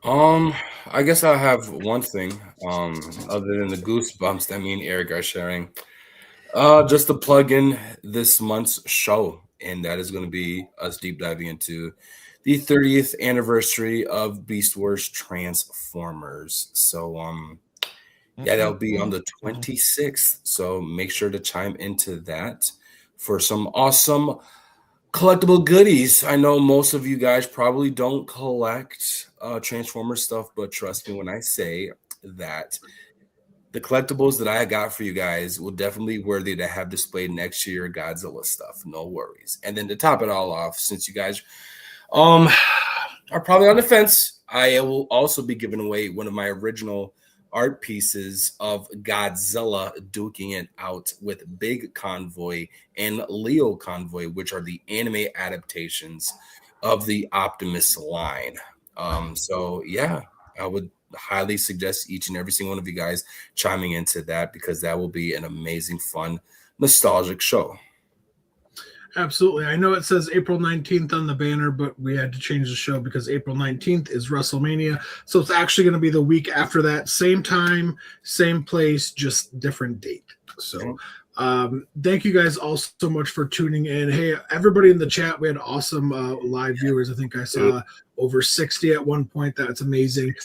I guess I have one thing, other than the goosebumps that me and Eric are sharing. Just to plug in this month's show, and that is going to be us deep diving into the 30th anniversary of Beast Wars Transformers. So, yeah, that'll be on the 26th. So make sure to chime into that for some awesome collectible goodies. I know most of you guys probably don't collect Transformer stuff, but trust me when I say that the collectibles that I got for you guys will definitely be worthy to have displayed next year. Godzilla stuff, no worries. And then to top it all off, since you guys are probably on the fence, I will also be giving away one of my original art pieces of Godzilla duking it out with Big Convoy and Leo Convoy, which are the anime adaptations of the Optimus line. So yeah, I would highly suggest each and every single one of you guys chiming into that, because that will be an amazing, fun, nostalgic show. Absolutely. I know it says April 19th on the banner, but we had to change the show because April 19th is WrestleMania. So it's actually going to be the week after that. Same time, same place, just different date. So thank you guys all so much for tuning in. Hey, everybody in the chat, we had awesome live viewers. I think I saw over 60 at one point. That's amazing.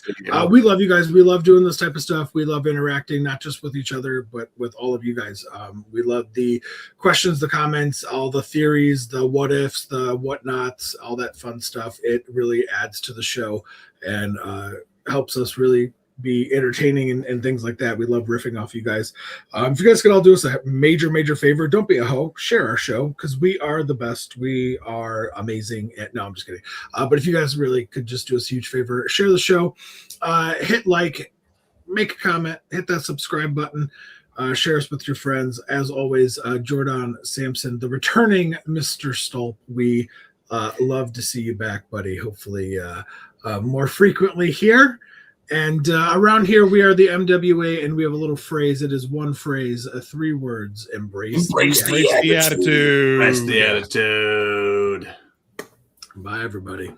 We love you guys. We love doing this type of stuff. We love interacting, not just with each other, but with all of you guys. We love the questions, the comments, all the theories, the what ifs, the whatnots, all that fun stuff. It really adds to the show and helps us really be entertaining and things like that. We love riffing off you guys. If you guys could all do us a major favor, don't be a hoe, share our show, because we are the best. We are amazing. No, I'm just kidding. But if you guys really could just do us a huge favor, share the show, hit like, make a comment, hit that subscribe button, share us with your friends. As always, Jordan Sampson, the returning Mr. Stolp, we love to see you back, buddy. Hopefully more frequently here. And around here, we are the MWA, and we have a little phrase. It is one phrase, 3 words. Embrace the attitude. Embrace the attitude. Bye, everybody.